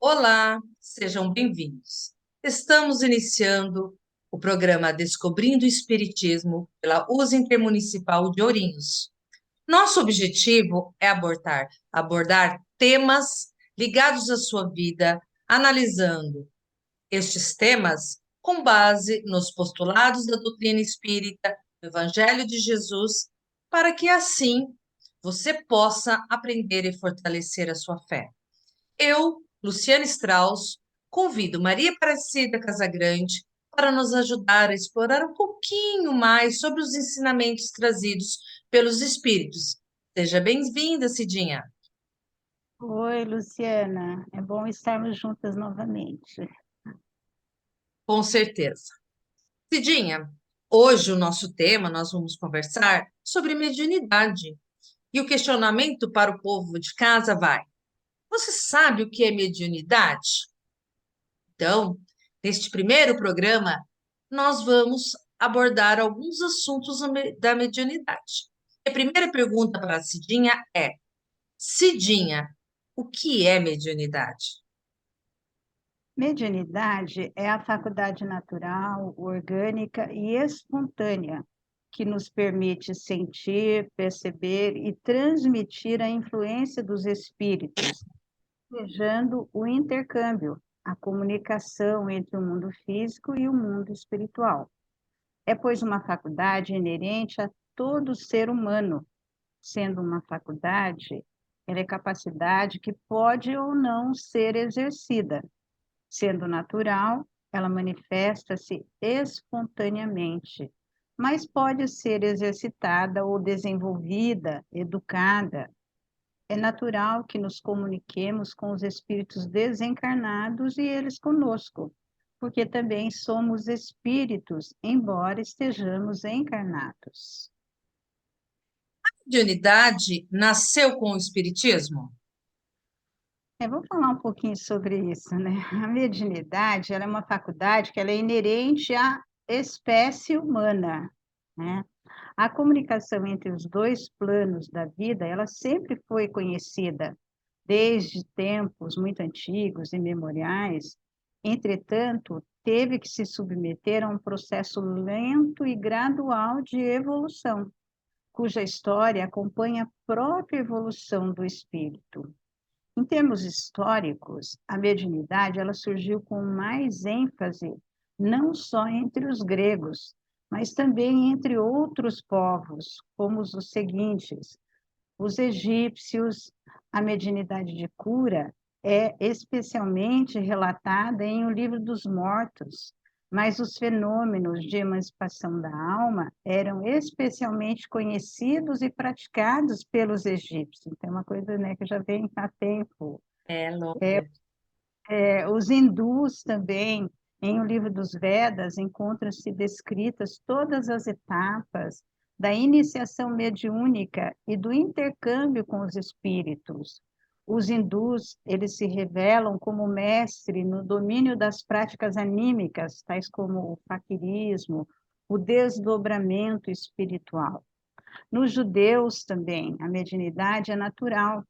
Olá, sejam bem-vindos. Estamos iniciando o programa Descobrindo o Espiritismo pela USA Intermunicipal de Ourinhos. Nosso objetivo é abordar temas ligados à sua vida, analisando estes temas com base nos postulados da doutrina espírita, do Evangelho de Jesus, para que assim você possa aprender e fortalecer a sua fé. Eu, Luciana Strauss, convido Maria Aparecida Casagrande para nos ajudar a explorar um pouquinho mais sobre os ensinamentos trazidos pelos espíritos. Seja bem-vinda, Cidinha. Oi, Luciana. É bom estarmos juntas novamente. Com certeza. Cidinha, hoje o nosso tema, nós vamos conversar sobre mediunidade. E o questionamento para o povo de casa vai: você sabe o que é mediunidade? Então, neste primeiro programa, nós vamos abordar alguns assuntos da mediunidade. A primeira pergunta para a Cidinha é: Cidinha, o que é mediunidade? Mediunidade é a faculdade natural, orgânica e espontânea que nos permite sentir, perceber e transmitir a influência dos espíritos, desejando o intercâmbio, a comunicação entre o mundo físico e o mundo espiritual. É, pois, uma faculdade inerente a todo ser humano. Sendo uma faculdade, ela é capacidade que pode ou não ser exercida. Sendo natural, ela manifesta-se espontaneamente, mas pode ser exercitada ou desenvolvida, educada. É natural que nos comuniquemos com os espíritos desencarnados e eles conosco, porque também somos espíritos, embora estejamos encarnados. Mediunidade nasceu com o espiritismo? Vamos falar um pouquinho sobre isso, né? A mediunidade, ela é uma faculdade que ela é inerente à espécie humana, né? A comunicação entre os dois planos da vida, ela sempre foi conhecida, desde tempos muito antigos e memoriais. Entretanto, teve que se submeter a um processo lento e gradual de evolução, cuja história acompanha a própria evolução do espírito. Em termos históricos, a mediunidade ela surgiu com mais ênfase não só entre os gregos, mas também entre outros povos, como os seguintes: os egípcios. A mediunidade de cura é especialmente relatada em O Livro dos Mortos, mas os fenômenos de emancipação da alma eram especialmente conhecidos e praticados pelos egípcios. Então, é uma coisa, né, que já vem há tempo. É, longa. Os hindus também, em O Livro dos Vedas, encontram-se descritas todas as etapas da iniciação mediúnica e do intercâmbio com os espíritos. Os hindus, eles se revelam como mestre no domínio das práticas anímicas, tais como o faquirismo, o desdobramento espiritual. Nos judeus também, a mediunidade é natural,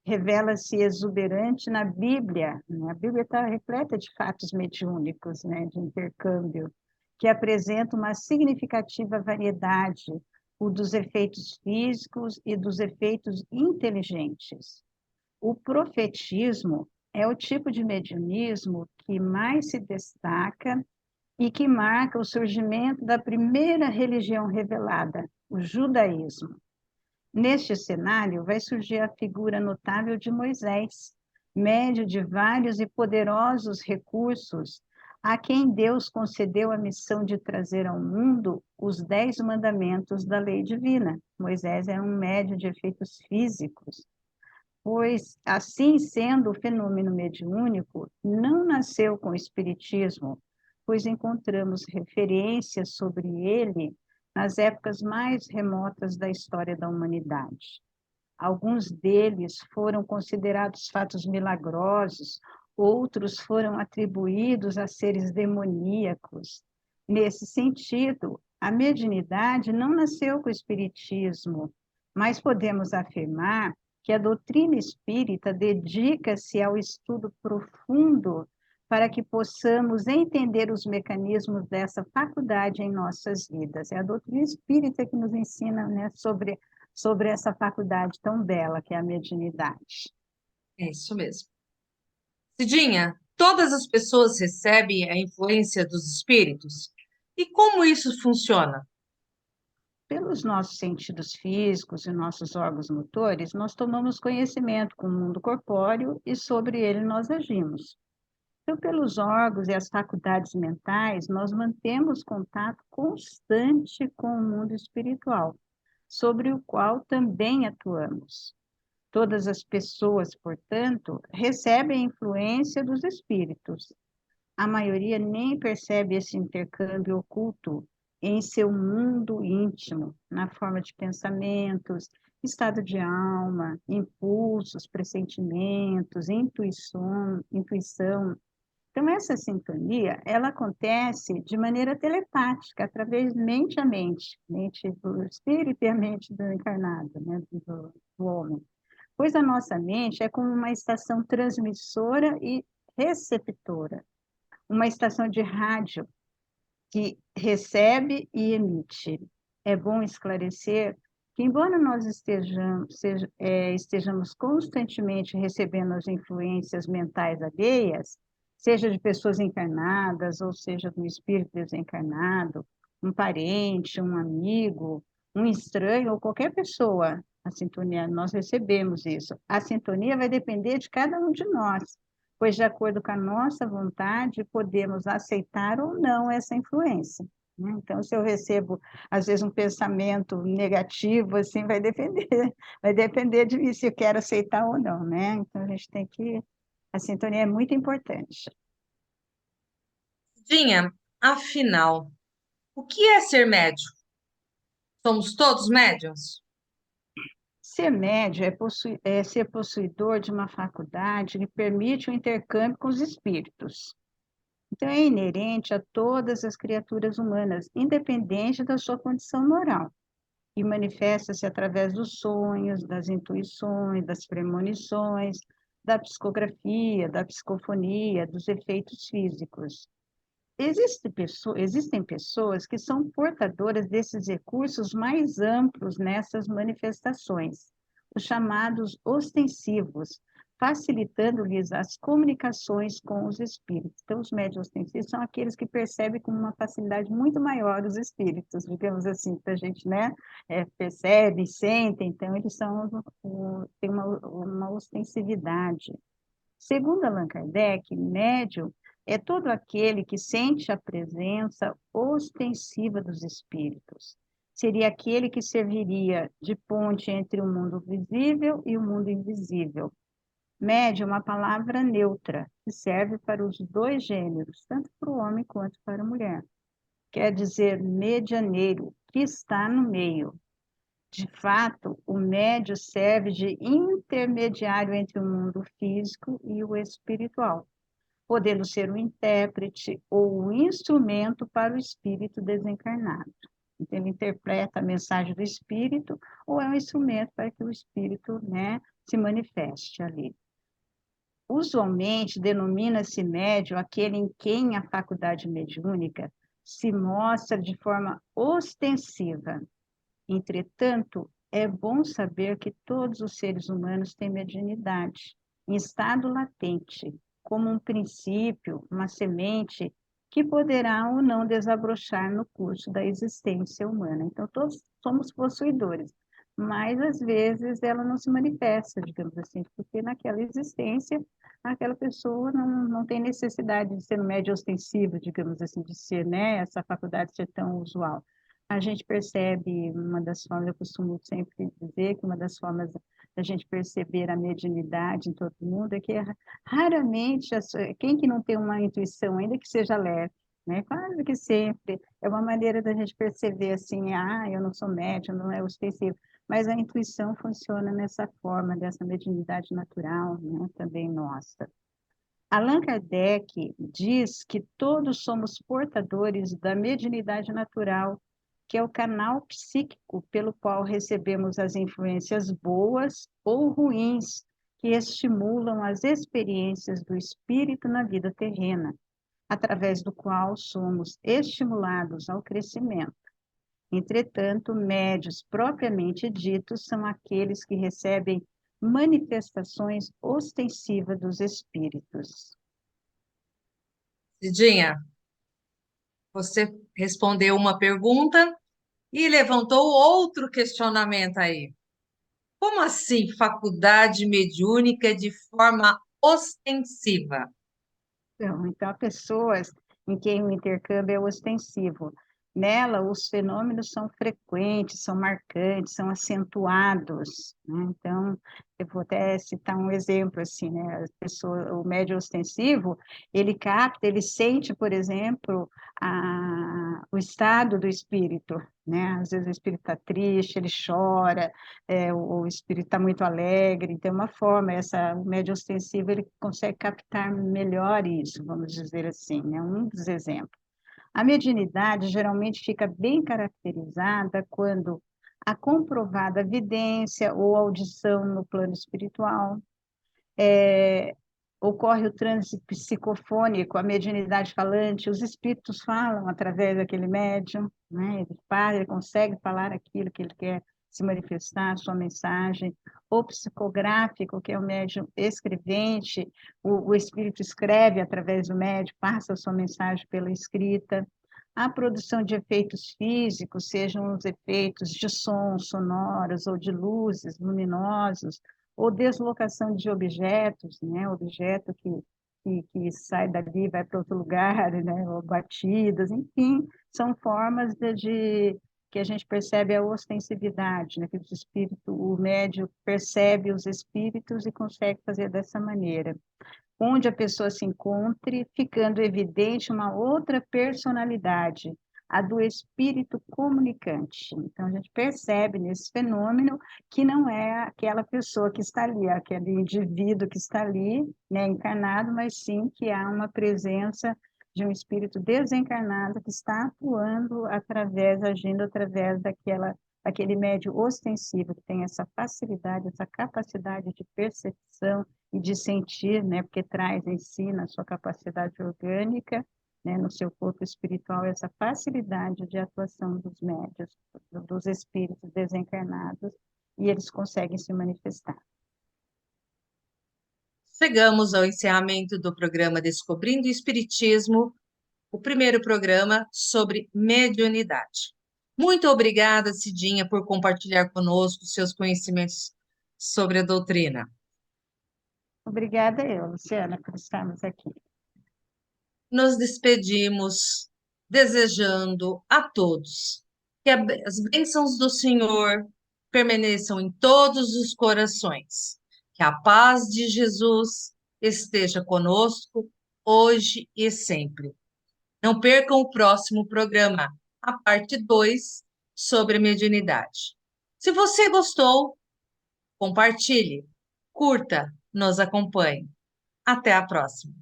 revela-se exuberante na Bíblia. Né? A Bíblia está repleta de fatos mediúnicos, né, de intercâmbio, que apresenta uma significativa variedade, o dos efeitos físicos e dos efeitos inteligentes. O profetismo é o tipo de mediunismo que mais se destaca e que marca o surgimento da primeira religião revelada, o judaísmo. Neste cenário, vai surgir a figura notável de Moisés, médio de vários e poderosos recursos, a quem Deus concedeu a missão de trazer ao mundo os 10 mandamentos da lei divina. Moisés era um médio de efeitos físicos, pois, assim sendo, o fenômeno mediúnico não nasceu com o espiritismo, pois encontramos referências sobre ele nas épocas mais remotas da história da humanidade. Alguns deles foram considerados fatos milagrosos, outros foram atribuídos a seres demoníacos. Nesse sentido, a mediunidade não nasceu com o espiritismo, mas podemos afirmar que a doutrina espírita dedica-se ao estudo profundo para que possamos entender os mecanismos dessa faculdade em nossas vidas. É a doutrina espírita que nos ensina, né, sobre essa faculdade tão bela que é a mediunidade. É isso mesmo. Cidinha, todas as pessoas recebem a influência dos espíritos? E como isso funciona? Pelos nossos sentidos físicos e nossos órgãos motores, nós tomamos conhecimento com o mundo corpóreo e sobre ele nós agimos. Então, pelos órgãos e as faculdades mentais, nós mantemos contato constante com o mundo espiritual, sobre o qual também atuamos. Todas as pessoas, portanto, recebem a influência dos espíritos. A maioria nem percebe esse intercâmbio oculto em seu mundo íntimo, na forma de pensamentos, estado de alma, impulsos, pressentimentos, intuição. Então, essa sintonia, ela acontece de maneira telepática, através mente a mente do espírito e a mente do encarnado, né, do homem. Pois a nossa mente é como uma estação transmissora e receptora, uma estação de rádio que recebe e emite. É bom esclarecer que, embora nós estejamos constantemente recebendo as influências mentais alheias, seja de pessoas encarnadas, ou seja, do espírito desencarnado, um parente, um amigo, um estranho, ou qualquer pessoa, a sintonia, nós recebemos isso. A sintonia vai depender de cada um de nós, pois, de acordo com a nossa vontade, podemos aceitar ou não essa influência, né? Então, se eu recebo, às vezes, um pensamento negativo, assim, vai depender de mim se eu quero aceitar ou não, né? Então, a gente tem que... A sintonia é muito importante. Cidinha, afinal, o que é ser médium? Somos todos médiums? Ser médio é ser possuidor de uma faculdade que permite o intercâmbio com os espíritos. Então, é inerente a todas as criaturas humanas, independente da sua condição moral, e manifesta-se através dos sonhos, das intuições, das premonições, da psicografia, da psicofonia, dos efeitos físicos. Existem pessoas que são portadoras desses recursos mais amplos nessas manifestações, os chamados ostensivos, facilitando-lhes as comunicações com os espíritos. Então, os médiuns ostensivos são aqueles que percebem com uma facilidade muito maior os espíritos, digamos assim, que a gente, né, percebe, sente, então eles têm uma ostensividade. Segundo Allan Kardec, médium é todo aquele que sente a presença ostensiva dos espíritos. Seria aquele que serviria de ponte entre o mundo visível e o mundo invisível. Médium é uma palavra neutra, que serve para os dois gêneros, tanto para o homem quanto para a mulher. Quer dizer medianeiro, que está no meio. De fato, o médio serve de intermediário entre o mundo físico e o espiritual, podendo ser um intérprete ou um instrumento para o espírito desencarnado. Então, ele interpreta a mensagem do espírito ou é um instrumento para que o espírito, né, se manifeste ali. Usualmente, denomina-se médium aquele em quem a faculdade mediúnica se mostra de forma ostensiva. Entretanto, é bom saber que todos os seres humanos têm mediunidade, em estado latente, como um princípio, uma semente que poderá ou não desabrochar no curso da existência humana. Então, todos somos possuidores, mas às vezes ela não se manifesta, digamos assim, porque naquela existência, aquela pessoa não tem necessidade de ser um médio ostensivo, digamos assim, de ser, né, essa faculdade ser tão usual. A gente percebe, uma das formas, eu costumo sempre dizer que uma das formas da gente perceber a mediunidade em todo mundo é que raramente, quem que não tem uma intuição, ainda que seja leve, né? Quase que sempre, é uma maneira da gente perceber assim, eu não sou médium, não é ostensivo, mas a intuição funciona nessa forma, dessa mediunidade natural, né? Também nossa. Allan Kardec diz que todos somos portadores da mediunidade natural que é o canal psíquico pelo qual recebemos as influências boas ou ruins que estimulam as experiências do espírito na vida terrena, através do qual somos estimulados ao crescimento. Entretanto, médios propriamente ditos são aqueles que recebem manifestações ostensivas dos espíritos. Cidinha, você respondeu uma pergunta e levantou outro questionamento aí. Como assim faculdade mediúnica de forma ostensiva? Então, há pessoas em quem o intercâmbio é ostensivo. Nela, os fenômenos são frequentes, são marcantes, são acentuados, né? Então, eu vou até citar um exemplo, assim, né? O médium ostensivo, ele capta, ele sente, por exemplo, o estado do espírito, né? Às vezes o espírito está triste, ele chora, o espírito está muito alegre, então uma forma, o médium ostensivo, ele consegue captar melhor isso, vamos dizer assim, né? Um dos exemplos. A mediunidade geralmente fica bem caracterizada quando a comprovada vidência ou audição no plano espiritual, ocorre o transe psicofônico, a mediunidade falante, os espíritos falam através daquele médium, né? Ele consegue falar aquilo que ele quer se manifestar, a sua mensagem, o psicográfico, que é o médium escrevente, o espírito escreve através do médium, passa a sua mensagem pela escrita, a produção de efeitos físicos, sejam os efeitos de sons sonoros ou de luzes luminosos, ou deslocação de objetos, né? Objeto que sai dali e vai para outro lugar, né? Ou batidas, enfim, são formas que a gente percebe a ostensividade, né? Que o médium percebe os espíritos e consegue fazer dessa maneira. Onde a pessoa se encontre, ficando evidente uma outra personalidade, a do espírito comunicante. Então, a gente percebe nesse fenômeno que não é aquela pessoa que está ali, aquele indivíduo que está ali, né, encarnado, mas sim que há uma presença de um espírito desencarnado que está atuando agindo através daquele médium ostensivo, que tem essa facilidade, essa capacidade de percepção e de sentir, né, porque traz em si, na sua capacidade orgânica, né, no seu corpo espiritual, essa facilidade de atuação dos médios, dos espíritos desencarnados, e eles conseguem se manifestar. Chegamos ao encerramento do programa Descobrindo o Espiritismo, o primeiro programa sobre mediunidade. Muito obrigada, Cidinha, por compartilhar conosco seus conhecimentos sobre a doutrina. Obrigada eu, Luciana, por estarmos aqui. Nos despedimos desejando a todos que as bênçãos do Senhor permaneçam em todos os corações, que a paz de Jesus esteja conosco hoje e sempre. Não percam o próximo programa, a parte 2 sobre mediunidade. Se você gostou, compartilhe, curta, nos acompanhe. Até a próxima.